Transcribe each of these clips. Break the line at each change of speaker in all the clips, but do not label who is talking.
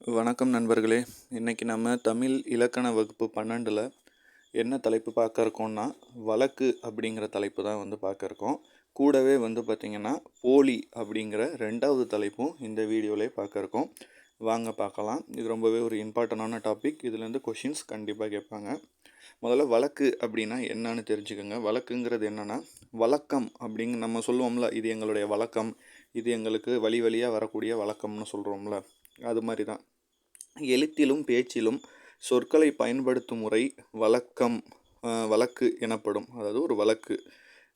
வணக்கம் நண்பர்களே. இன்றைக்கி நம்ம தமிழ் இலக்கண வகுப்பு 12ல் என்ன தலைப்பு பார்க்க இருக்கோம்னா, வழக்கு அப்படிங்கிற தலைப்பு தான் பார்க்க இருக்கோம். கூடவே பார்த்திங்கன்னா போலி அப்படிங்கிற 2வது தலைப்பும் இந்த வீடியோவிலே பார்க்க இருக்கோம். வாங்க பார்க்கலாம். இது ரொம்பவே ஒரு இம்பார்ட்டண்டான டாபிக். இதுலேருந்து கொஷின்ஸ் கண்டிப்பாக கேட்பாங்க. முதல்ல வழக்கு அப்படின்னா என்னன்னு தெரிஞ்சுக்கோங்க. வழக்குங்கிறது என்னென்னா, வழக்கம் அப்படிங்க நம்ம சொல்லுவோம்ல, இது எங்களுடைய வழக்கம், இது எங்களுக்கு வழி வழியாக வரக்கூடிய வழக்கம்னு சொல்கிறோம்ல, அது மாதிரி தான். எழுத்திலும் பேச்சிலும் சொற்களை பயன்படுத்தும் முறை வழக்கம், வழக்கு எனப்படும். அதாவது ஒரு வழக்கு.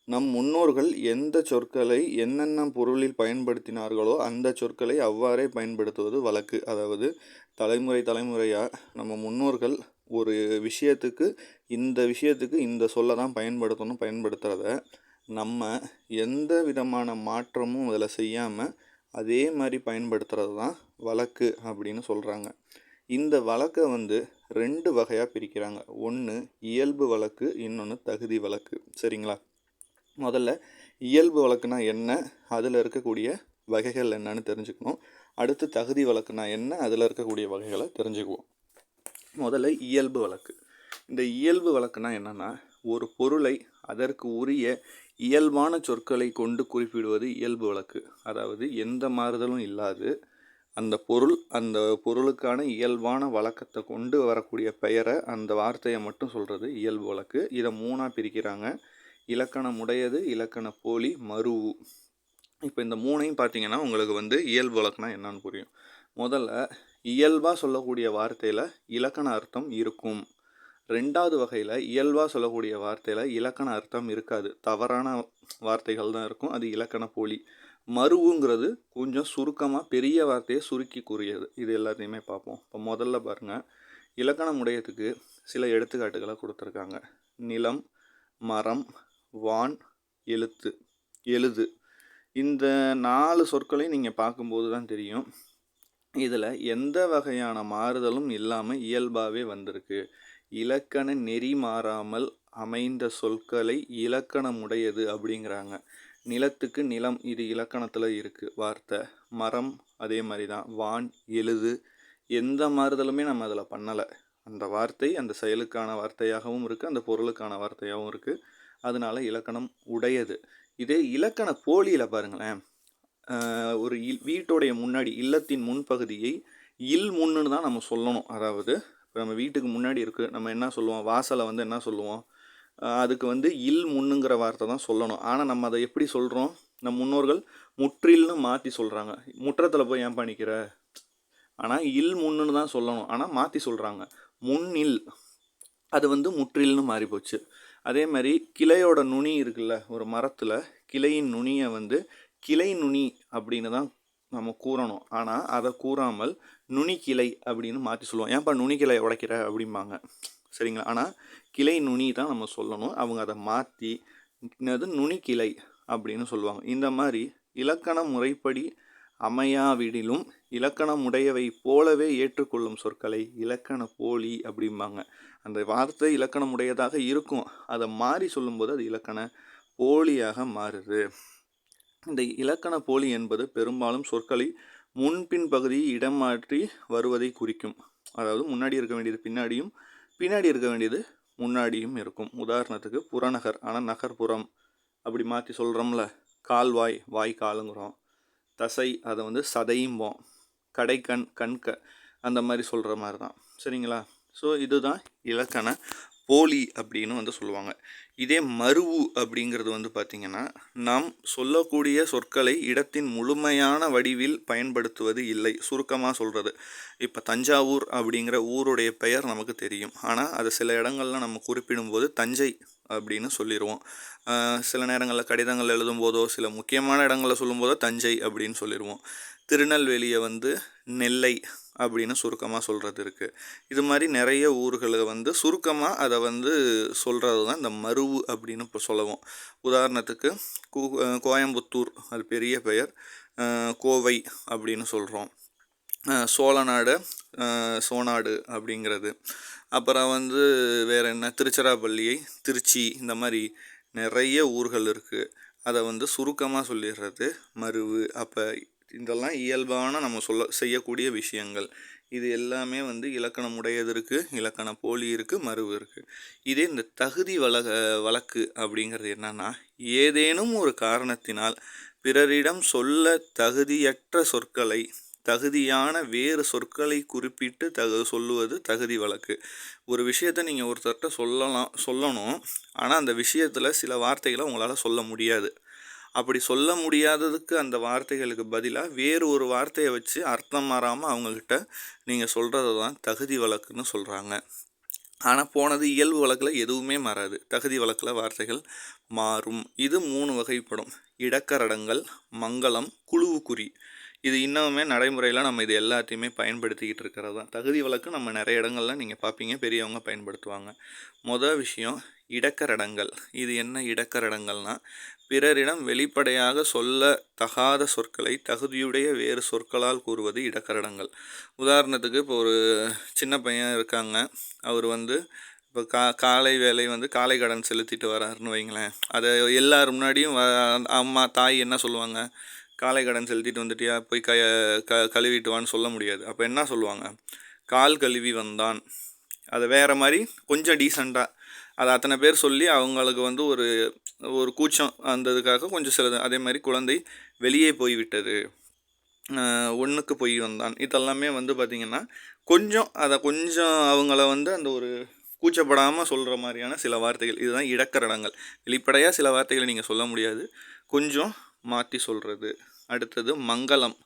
நம் முன்னோர்கள் எந்த சொற்களை என்னென்ன பொருளில் பயன்படுத்தினார்களோ அந்த சொற்களை அவ்வாறே பயன்படுத்துவது வழக்கு. அதாவது தலைமுறையாக நம்ம முன்னோர்கள் ஒரு விஷயத்துக்கு இந்த சொல்லை தான் பயன்படுத்துகிறத நம்ம எந்த விதமான மாற்றமும் அதில் செய்யாமல் அதே மாதிரி பயன்படுத்துகிறது தான் வழக்கு அப்படின்னு சொல்கிறாங்க. இந்த வழக்கை 2 வகையாக பிரிக்கிறாங்க. ஒன்று இயல்பு வழக்கு, இன்னொன்று தகுதி வழக்கு. சரிங்களா? முதல்ல இயல்பு வழக்குனா என்ன, அதில் இருக்கக்கூடிய வகைகள் என்னன்னு தெரிஞ்சுக்கணும். அடுத்து தகுதி வழக்குனா என்ன, அதில் இருக்கக்கூடிய வகைகளை தெரிஞ்சுக்குவோம். முதல்ல இயல்பு வழக்கு. இந்த இயல்பு வழக்குனா என்னென்னா, ஒரு பொருளை அதற்கு உரிய இயல்பான சொற்களை கொண்டு குறிப்பிடுவது இயல்பு வழக்கு. அதாவது எந்த மாறுதலும் இல்லாது அந்த பொருளுக்கான இயல்பான வழக்கத்தை கொண்டு வரக்கூடிய பெயரை, அந்த வார்த்தையை மட்டும் சொல்கிறது இயல்பு வழக்கு. இதை 3ஆக பிரிக்கிறாங்க. இலக்கணம் உடையது, இலக்கண போலி, மருவு. இப்போ இந்த 3ஐயும் பார்த்தீங்கன்னா உங்களுக்கு இயல்பு வழக்குனா என்னன்னு புரியும். முதல்ல இயல்பாக சொல்லக்கூடிய வார்த்தையில் இலக்கண அர்த்தம் இருக்கும். 2வது வகையில் இயல்பாக சொல்லக்கூடிய வார்த்தையில் இலக்கண அர்த்தம் இருக்காது, தவறான வார்த்தைகள் தான் இருக்கும். அது இலக்கண போலி. மருவுங்கிறது கொஞ்சம் சுருக்கமாக பெரிய வார்த்தையை சுருக்கி கூறியது. இது எல்லாத்தையுமே பார்ப்போம். இப்போ முதல்ல பாருங்கள், இலக்கணம் உடையதுக்கு சில எடுத்துக்காட்டுகளை கொடுத்துருக்காங்க. நிலம், மரம், வான், எழுது. இந்த 4 சொற்களையும் நீங்கள் பார்க்கும்போது தான் தெரியும், இதில் எந்த வகையான மாறுதலும் இல்லாமல் இயல்பாகவே வந்திருக்கு. இலக்கண நெறி மாறாமல் அமைந்த சொற்களை இலக்கணமுடையது அப்படிங்கிறாங்க. நிலத்துக்கு நிலம், இது இலக்கணத்தில் இருக்குது வார்த்தை. மரம் அதே மாதிரி தான். வான், எழுது, எந்த மாறுதலுமே நம்ம அதில் பண்ணலை. அந்த வார்த்தை அந்த செயலுக்கான வார்த்தையாகவும் இருக்குது, அந்த பொருளுக்கான வார்த்தையாகவும் இருக்குது. அதனால இலக்கணம் உடையது. இதே இலக்கண போலியில் பாருங்களேன், ஒரு வீட்டோடைய முன்னாடி இல்லத்தின் முன்பகுதியை முன்னுன்னு தான் நம்ம சொல்லணும். அதாவது இப்போ நம்ம வீட்டுக்கு முன்னாடி இருக்குது, நம்ம என்ன சொல்லுவோம், வாசலை என்ன சொல்லுவோம், அதுக்கு முன்னுங்கிற வார்த்தை தான் சொல்லணும். ஆனால் நம்ம அதை எப்படி சொல்கிறோம், நம் முன்னோர்கள் முற்றில்னு மாற்றி சொல்கிறாங்க. முற்றத்தில் போய் ஏன் பண்ணிக்கிற, ஆனால் முன்னுன்னு தான் சொல்லணும், ஆனால் மாற்றி சொல்கிறாங்க முன்னில். அது முற்றில்னு மாறி போச்சு. அதே மாதிரி கிளையோட நுனி இருக்குல்ல, ஒரு மரத்தில் கிளையின் நுனியை கிளை நுனி அப்படின்னு தான் நம்ம கூறணும். ஆனால் அதை கூறாமல் நுனி கிளை அப்படின்னு மாற்றி சொல்லுவோம். ஏன்ப்பா நுனி கிளை உடைக்கிற அப்படிம்பாங்க. சரிங்களா? ஆனால் கிளை நுனி தான் நம்ம சொல்லணும். அவங்க அதை மாற்றி நுனி கிளை அப்படின்னு சொல்லுவாங்க. இந்த மாதிரி இலக்கண முறைப்படி அமையாவிடிலும் இலக்கணமுடையவை போலவே ஏற்றுக்கொள்ளும் சொற்களை இலக்கண போலி அப்படிம்பாங்க. அந்த வார்த்தை இலக்கணமுடையதாக இருக்கும், அதை மாறி சொல்லும்போது அது இலக்கண போலியாக மாறுது. இந்த இலக்கண போலி என்பது பெரும்பாலும் சொற்களை முன்பின் பகுதியை இடம் மாற்றி வருவதை குறிக்கும். அதாவது முன்னாடி இருக்க வேண்டியது பின்னாடியும், பின்னாடி இருக்க வேண்டியது முன்னாடியும் இருக்கும். உதாரணத்துக்கு புறநகர், ஆனால் நகர்ப்புறம் அப்படி மாற்றி சொல்கிறோம்ல. கால்வாய், வாய்க்காலுங்கிறோம். தசை, அதை சதையும்போம். கடைக்கண், கண்க, அந்த மாதிரி சொல்கிற மாதிரி தான். சரிங்களா? ஸோ இதுதான் இலக்கண போலி அப்படின்னு சொல்லுவாங்க. இதே மருவு அப்படிங்கிறது பார்த்திங்கன்னா, நாம் சொல்லக்கூடிய சொற்களை இடத்தின் முழுமையான வடிவில் பயன்படுத்துவது இல்லை. சுருக்கமாக சொல்கிறது. இப்போ தஞ்சாவூர் அப்படிங்கிற ஊருடைய பெயர் நமக்கு தெரியும், ஆனால் அது சில இடங்கள்லாம் நம்ம குறிப்பிடும்போது தஞ்சை அப்படின்னு சொல்லிடுவோம். சில நேரங்களில் கடிதங்கள் எழுதும்போதோ சில முக்கியமான இடங்களில் சொல்லும்போதோ தஞ்சை அப்படின்னு சொல்லிடுவோம். திருநெல்வேலியை நெல்லை அப்படின்னு சுருக்கமாக சொல்கிறது இருக்குது. இது மாதிரி நிறைய ஊர்களை சுருக்கமாக அதை சொல்கிறது தான் இந்த மருவு அப்படின்னு இப்போ சொல்லுவோம். உதாரணத்துக்கு கோயம்புத்தூர், அது பெரிய பெயர், கோவை அப்படின்னு சொல்கிறோம். சோழநாடு, சோனாடு அப்படிங்கிறது. அப்புறம் வேறு என்ன, திருச்சிராப்பள்ளியை திருச்சி, இந்த மாதிரி நிறைய ஊர்கள் இருக்குது. அதை சுருக்கமாக சொல்லிடுறது மருவு. அப்போ இதெல்லாம் இயல்பான நம்ம செய்யக்கூடிய விஷயங்கள். இது எல்லாமே வந்து இலக்கணம் உடையது இருக்குது, இலக்கண போலி இருக்குது, மருவு இருக்குது. இதே இந்த தகுதி வழக்கு அப்படிங்கிறது என்னன்னா, ஏதேனும் ஒரு காரணத்தினால் பிறரிடம் சொல்ல தகுதியற்ற சொற்களை தகுதியான வேறு சொற்களை குறிப்பிட்டு சொல்லுவது தகுதி வழக்கு. ஒரு விஷயத்தை நீங்கள் ஒருத்தர்கிட்ட சொல்லணும். ஆனால் அந்த விஷயத்தில் சில வார்த்தைகளை உங்களால் சொல்ல முடியாது. அப்படி சொல்ல முடியாததுக்கு அந்த வார்த்தைகளுக்கு பதிலாக வேறு ஒரு வார்த்தையை வச்சு அர்த்தம் மாறாமல் அவங்கக்கிட்ட நீங்கள் சொல்கிறது தான் தகுதி வழக்குன்னு சொல்கிறாங்க. ஆனால் போனது இயல்பு வழக்கில் எதுவுமே மாறாது. தகுதி வழக்கில் வார்த்தைகள் மாறும். இது 3 வகைப்படும்: இடக்கரடங்கள், மங்களம், குழுவுக்குறி. இது இன்னமுமே நடைமுறையில் நம்ம இது எல்லாத்தையுமே பயன்படுத்திக்கிட்டு இருக்கிறது தான். தகுதி வழக்கு நம்ம நிறைய இடங்கள்ல நீங்கள் பார்ப்பீங்க, பெரியவங்க பயன்படுத்துவாங்க. மொதல் விஷயம் இடக்கரடங்கள். இது என்ன இடக்கரடங்கள்னால், பிறரிடம் வெளிப்படையாக சொல்ல தகாத சொற்களை தகுதியுடைய வேறு சொற்களால் கூறுவது இடக்கரடங்கள். உதாரணத்துக்கு இப்போ ஒரு சின்ன பையன் இருக்காங்க, அவர் வந்து இப்போ காலை வேலை வந்து காலை கடன் செலுத்திட்டு வராருன்னு வைங்களேன். அதை எல்லார் முன்னாடியும் அம்மா தாய் என்ன சொல்லுவாங்க, காலை கடன் செலுத்திட்டு வந்துட்டியா, போய் கழுவிட்டு வான்னு சொல்ல முடியாது. அப்போ என்ன சொல்லுவாங்க, கால் கழுவி வந்தான். அதை வேறு மாதிரி கொஞ்சம் டீசெண்டாக அதை அத்தனை பேர் சொல்லி அவங்களுக்கு வந்து ஒரு கூச்சம் அந்ததுக்காக கொஞ்சம் சிலது. அதே மாதிரி குழந்தை வெளியே போய்விட்டது, ஒன்றுக்கு போய் வந்தான். இதெல்லாமே வந்து பார்த்திங்கன்னா கொஞ்சம் அவங்கள வந்து அந்த ஒரு கூச்சப்படாமல் சொல்கிற மாதிரியான சில வார்த்தைகள். இதுதான் இடக்கரடங்கள். வெளிப்படையாக சில வார்த்தைகளை நீங்கள் சொல்ல முடியாது, கொஞ்சம் மாற்றி சொல்கிறது. அடுத்தது மங்களம்.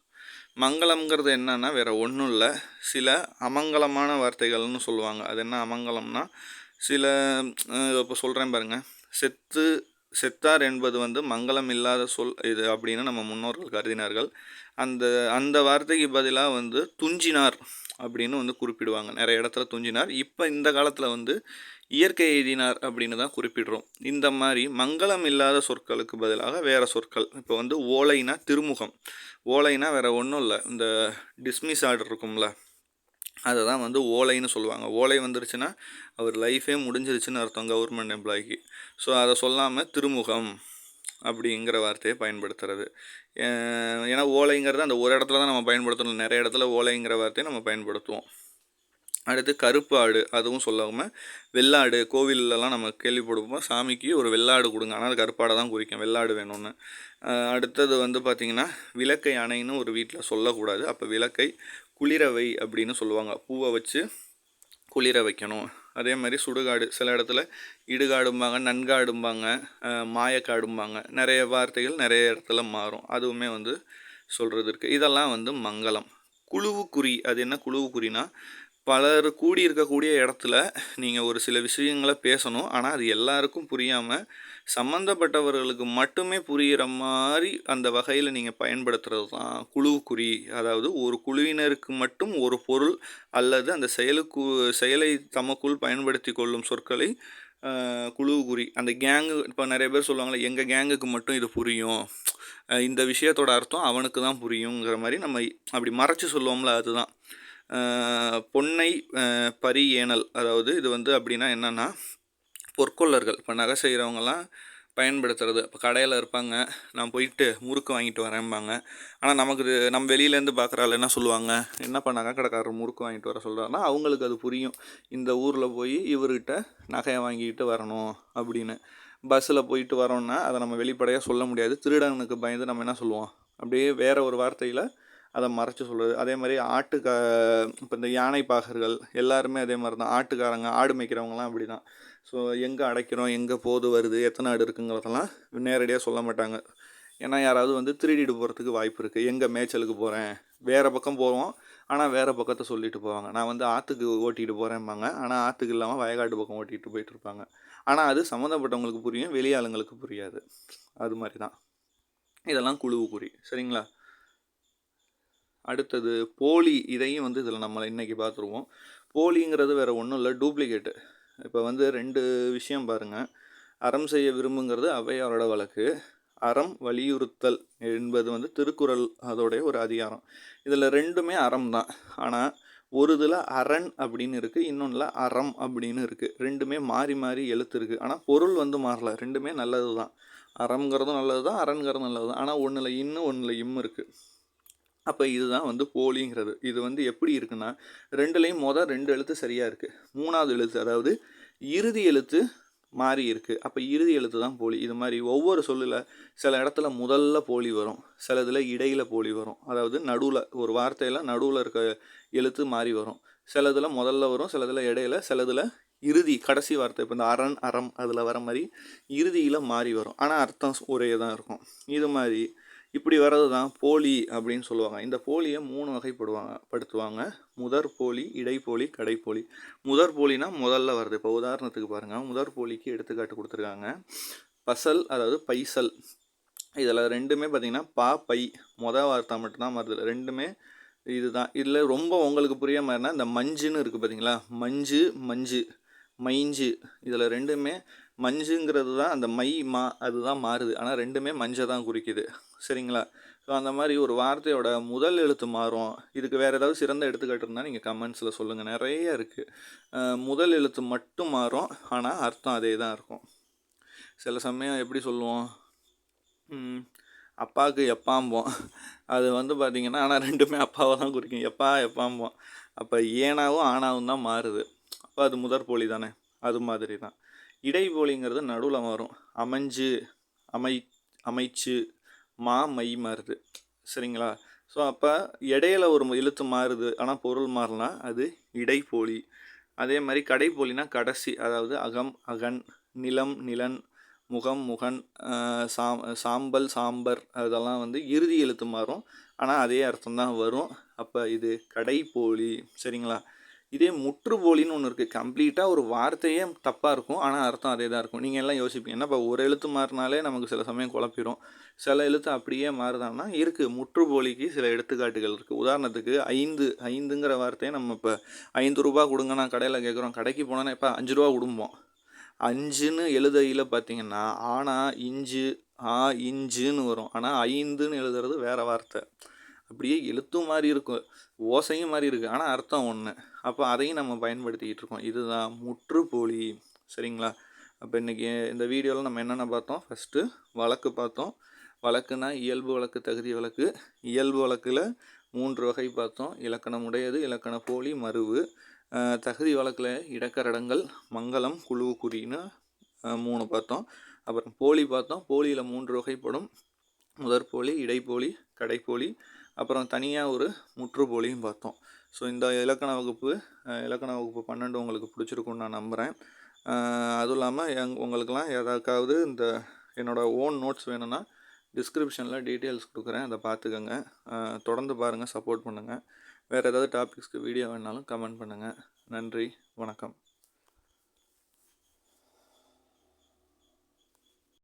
மங்களம்ங்கிறது என்னன்னா வேறு ஒன்றும் இல்லை, சில அமங்கலமான வார்த்தைகள்னு சொல்லுவாங்க. அது என்ன அமங்கலம்னா, சில இப்போ சொல்கிறேன் பாருங்கள், செத்தார் என்பது வந்து மங்களம் இல்லாத சொல் இது அப்படின்னு நம்ம முன்னோர்கள் கருதினார்கள். அந்த வார்த்தைக்கு பதிலாக வந்து துஞ்சினார் அப்படின்னு வந்து குறிப்பிடுவாங்க. நிறைய இடத்துல துஞ்சினார். இப்போ இந்த காலத்தில் வந்து இயற்கை எய்தினார் அப்படின்னு தான் குறிப்பிடுறோம். இந்த மாதிரி மங்களம் இல்லாத சொற்களுக்கு பதிலாக வேறு சொற்கள். இப்போ வந்து ஓலைனா திருமுகம். ஓலைனா வேறு ஒன்றும் இல்லை, இந்த டிஸ்மிஸ் ஆர்டர் இருக்கும்ல, அதை தான் வந்து ஓலைன்னு சொல்லுவாங்க. ஓலை வந்துருச்சுன்னா அவர் லைஃபே முடிஞ்சிருச்சுன்னு அர்த்தம் கவர்மெண்ட் எம்ப்ளாய்க்கு. ஸோ அதை சொல்லாமல் திருமுகம் அப்படிங்கிற வார்த்தையை பயன்படுத்துறது. ஏன்னா ஓலைங்கிறது அந்த ஒரு இடத்துல தான் நம்ம பயன்படுத்தணும், நிறைய இடத்துல ஓலைங்கிற வார்த்தையை நம்ம பயன்படுத்துவோம். அடுத்து கருப்பு ஆடு, அதுவும் சொல்லாமல் வெள்ளாடு. கோவிலெலாம் நம்ம கேள்விப்படுவோம், சாமிக்கு ஒரு வெள்ளாடு கொடுங்க, ஆனால் அது கருப்பாடை தான் குறிக்கும், வெள்ளாடு வேணும்னு. அடுத்தது வந்து பார்த்திங்கன்னா விளக்கை அணைன்னு ஒரு வீட்டில் சொல்லக்கூடாது. அப்போ விளக்கை குளிரவை அப்படின்னு சொல்லுவாங்க, பூவை வச்சு குளிர வைக்கணும். அதே மாதிரி சுடுகாடு, சில இடத்துல இடுகாடும்பாங்க, நன்காடும்பாங்க, மாயக்காடும்பாங்க. நிறைய வார்த்தைகள் நிறைய இடத்துல மாறும், அதுவுமே வந்து சொல்கிறது இருக்குது. இதெல்லாம் வந்து மங்களம். குழுவுக்குறி. அது என்ன குழுவுக்குறினா, பலர் கூடியிருக்கக்கூடிய இடத்துல நீங்கள் ஒரு சில விஷயங்களை பேசணும், ஆனால் அது எல்லாருக்கும் புரியாமல் சம்மந்தப்பட்டவர்களுக்கு மட்டுமே புரிகிற மாதிரி அந்த வகையில் நீங்கள் பயன்படுத்துகிறது தான் குழுவுக்குறி. அதாவது ஒரு குழுவினருக்கு மட்டும் ஒரு பொருள் அல்லது அந்த செயலை தமக்குள் பயன்படுத்தி கொள்ளும் சொற்களை குழுவுக்குறி. அந்த கேங்கு, இப்போ நிறைய பேர் சொல்லுவாங்களே, எங்கள் கேங்குக்கு மட்டும் இது புரியும், இந்த விஷயத்தோட அர்த்தம் அவனுக்கு தான் புரியுங்கிற மாதிரி நம்ம அப்படி மறைச்சி சொல்லுவோம்ல, அதுதான். பொன்னை பரி ஏனல். அதாவது இது வந்து அப்படின்னா என்னென்னா, பொற்கொள்ளர்கள், இப்போ நகை செய்கிறவங்கலாம் பயன்படுத்துறது. இப்போ கடையில் இருப்பாங்க, நான் போயிட்டு முறுக்கு வாங்கிட்டு வரேன்பாங்க. ஆனால் நம்ம வெளியிலேருந்து பார்க்குறாள் என்ன சொல்லுவாங்க, என்னப்பா நகை கடைக்காரர் முறுக்கு வாங்கிட்டு வர சொல்கிறாருன்னா அவங்களுக்கு அது புரியும், இந்த ஊரில் போய் இவர்கிட்ட நகையை வாங்கிட்டு வரணும் அப்படின்னு. பஸ்ஸில் போயிட்டு வரோன்னா அதை நம்ம வெளிப்படையாக சொல்ல முடியாது, திருடனுக்கு பயந்து நம்ம என்ன சொல்லுவோம், அப்படியே வேறு ஒரு வார்த்தையில் அதை மறைச்சி சொல்கிறது. அதே மாதிரி இப்போ இந்த யானை பாகர்கள் எல்லாருமே அதே மாதிரி தான். ஆட்டுக்காரங்க, ஆடு மேய்க்கிறவங்கலாம் அப்படி தான். ஸோ எங்கே அடைக்கிறோம், எங்கே போது வருது, எத்தனை ஆடு இருக்குங்கிறதெல்லாம் நேரடியாக சொல்ல மாட்டாங்க. ஏன்னா யாராவது வந்து திருடிட்டு போகிறதுக்கு வாய்ப்பு இருக்குது. எங்கே மேய்ச்சலுக்கு போகிறேன், வேறு பக்கம் போவோம், ஆனால் வேறு பக்கத்தை சொல்லிட்டு போவாங்க. நான் வந்து ஆற்றுக்கு ஓட்டிகிட்டு போகிறேன்பாங்க, ஆனால் ஆற்றுக்கு இல்லாமல் வயக்காட்டு பக்கம் ஓட்டிகிட்டு போயிட்டுருப்பாங்க. ஆனால் அது சம்மந்தப்பட்டவங்களுக்கு புரியும், வெளியாளுங்களுக்கு புரியாது. அது மாதிரி தான். இதெல்லாம் குழுவுக்குறி. சரிங்களா? அடுத்தது போலி. இதையும் வந்து இதில் நம்ம இன்றைக்கி பார்த்துருவோம். போலிங்கிறது வேறு ஒன்றும் இல்லை, டூப்ளிகேட்டு. இப்போ வந்து 2 விஷயம் பாருங்கள். அறம் செய்ய விரும்புங்கிறது ஔவையாரோட வழக்கு. அறம் வலியுறுத்தல் என்பது வந்து திருக்குறள், அதோடைய ஒரு அதிகாரம். இதில் 2மே அறம் தான். ஆனால் ஒரு இதில் அரண் அப்படின்னு இருக்குது, இன்னொன்றில் அறம் அப்படின்னு இருக்குது. 2மே மாறி மாறி எழுத்து இருக்குது, ஆனால் பொருள் வந்து மாறல. 2மே நல்லது தான். அறம்ங்கிறதும் நல்லது தான், அரண்கிறதும் நல்லது தான். ஆனால் ஒன்றில் இன்னும் ஒன்றில் இம் இருக்குது. அப்போ இதுதான் வந்து போலிங்கிறது. இது வந்து எப்படி இருக்குன்னா, 2லையும் 2 எழுத்து சரியாக இருக்குது, 3வது எழுத்து அதாவது இறுதி எழுத்து மாறி இருக்குது. அப்போ இறுதி எழுத்து தான் போலி. இது மாதிரி ஒவ்வொரு சொல்லில் சில இடத்துல முதல்ல போலி வரும், சில இதில் இடையில் போலி வரும். அதாவது நடுவில் ஒரு வார்த்தையில் நடுவில் இருக்க எழுத்து மாறி வரும். சில இதில் முதல்ல வரும், சில இதில் இடையில, சில இதில் இறுதி கடைசி வார்த்தை. இப்போ இந்த அரண் அறம் அதில் வர மாதிரி இறுதியில் மாறி வரும், ஆனால் அர்த்தம் ஒரே தான் இருக்கும். இது மாதிரி இப்படி வர்றது தான் போலி அப்படின்னு சொல்லுவாங்க. இந்த போலியை 3 படுத்துவாங்க. முதற் போலி, இடைப்போலி, கடைப்போலி. முதற் போலினா முதல்ல வருது. இப்போ உதாரணத்துக்கு பாருங்கள், முதற் போலிக்கு எடுத்துக்காட்டு கொடுத்துருக்காங்க. பசல் அதாவது பைசல். இதில் ரெண்டுமே பார்த்திங்கன்னா பா பை வார்த்தை மட்டும்தான் வருது, ரெண்டுமே இதுதான். இதில் ரொம்ப உங்களுக்கு புரிய மாதிரினா இந்த மஞ்சுன்னு இருக்குது பார்த்தீங்களா, மஞ்சு மஞ்சு மைஞ்சு. இதில் ரெண்டுமே மஞ்சுங்கிறது தான் அந்த மை மா அதுதான் மாறுது, ஆனால் ரெண்டுமே மஞ்சை தான் குறிக்குது. சரிங்களா? ஸோ அந்த மாதிரி ஒரு வார்த்தையோட முதல் எழுத்து மாறும். இதுக்கு வேறு ஏதாவது சிறந்த எடுத்துக்காட்டு இருந்தால் நீங்கள் கமெண்ட்ஸில் சொல்லுங்கள், நிறைய இருக்குது. முதல் எழுத்து மட்டும் மாறும், ஆனால் அர்த்தம் அதே தான் இருக்கும். சில சமயம் எப்படி சொல்லுவோம், அப்பாவுக்கு எப்பாம்போம், அது வந்து பார்த்திங்கன்னா ஆனால் ரெண்டுமே அப்பாவை தான் குறிக்கும், எப்பா எப்பாம்போம். அப்போ ஏனாவும் ஆனாவும் தான் மாறுது. அப்போ அது முதற்போலி தானே. அது மாதிரி தான் இடைப்போலிங்கிறது நடுவில் வரும். அமைஞ்சு அமைச்சு மை மாறுது. சரிங்களா? ஸோ அப்போ இடையில ஒரு எழுத்து மாறுது, ஆனால் பொருள் மாறலாம், அது இடைப்போலி. அதே மாதிரி கடைப்போலினா கடைசி, அதாவது அகம் அகன், நிலம் நிலன், முகம் முகன், சாம்பல் சாம்பர், அதெல்லாம் வந்து இறுதி எழுத்து மாறும், ஆனால் அதே அர்த்தம் தான் வரும். அப்போ இது கடைப்போலி. சரிங்களா? இதே முற்றுப்போலின்னு ஒன்று இருக்குது. கம்ப்ளீட்டாக ஒரு வார்த்தையே தப்பாக இருக்கும், ஆனால் அர்த்தம் அதே தான் இருக்கும். நீங்கள் எல்லாம் யோசிப்பீங்க, என்ன இப்போ ஒரு எழுத்து மாறினாலே நமக்கு சில சமயம் குழப்பிடும், சில எழுத்து அப்படியே மாறுதான்னா இருக்குது. முற்றுப்போலிக்கு சில எடுத்துக்காட்டுகள் இருக்குது. உதாரணத்துக்கு ஐந்துங்கிற வார்த்தையை நம்ம இப்போ 5 ரூபா கொடுங்க நான் கடையில் கேட்குறோம், கடைக்கு போனோன்னா இப்போ 5 ரூபா கொடுப்போம். 5ன்னு எழுதையில் பார்த்தீங்கன்னா ஆனால் இஞ்சு இஞ்சுன்னு வரும், ஆனால் 5ன்னு எழுதுறது வேறு வார்த்தை. அப்படியே எழுத்தும் மாதிரி இருக்கும், ஓசையும் மாதிரி இருக்குது, ஆனால் அர்த்தம் ஒன்று. அப்போ அதையும் நம்ம பயன்படுத்திக்கிட்டு இருக்கோம். இதுதான் முற்றுப்போலி. சரிங்களா? அப்போ இன்றைக்கி இந்த வீடியோவில் நம்ம என்னென்ன பார்த்தோம், ஃபஸ்ட்டு வழக்கு பார்த்தோம். வழக்குனா இயல்பு வழக்கு, தகுதி வழக்கு. இயல்பு வழக்கில் 3 வகை பார்த்தோம், இலக்கணம் உடையது, இலக்கண போலி, மருவு. தகுதி வழக்கில் இடக்கரடங்கள், மங்களம், குழு குறின்னு 3 பார்த்தோம். அப்புறம் போலி பார்த்தோம். போலியில் 3 வகைப்படும், முதற்போலி, இடைப்போலி, கடைப்போலி. அப்புறம் தனியாக ஒரு முற்றுப்போலியும் பார்த்தோம். ஸோ இந்த இலக்கண வகுப்பு 12 உங்களுக்கு பிடிச்சிருக்குன்னு நான் நம்புகிறேன். அதுவும் இல்லாமல் உங்களுக்கெல்லாம் எதாக்காவது இந்த என்னோடய ஓன் நோட்ஸ் வேணும்னா டிஸ்கிரிப்ஷனில் டீட்டெயில்ஸ் கொடுக்குறேன், அதை பார்த்துக்கோங்க. தொடர்ந்து பாருங்கள், சப்போர்ட் பண்ணுங்கள். வேறு ஏதாவது டாபிக்ஸ்க்கு வீடியோ வேணாலும் கமெண்ட் பண்ணுங்கள். நன்றி, வணக்கம்.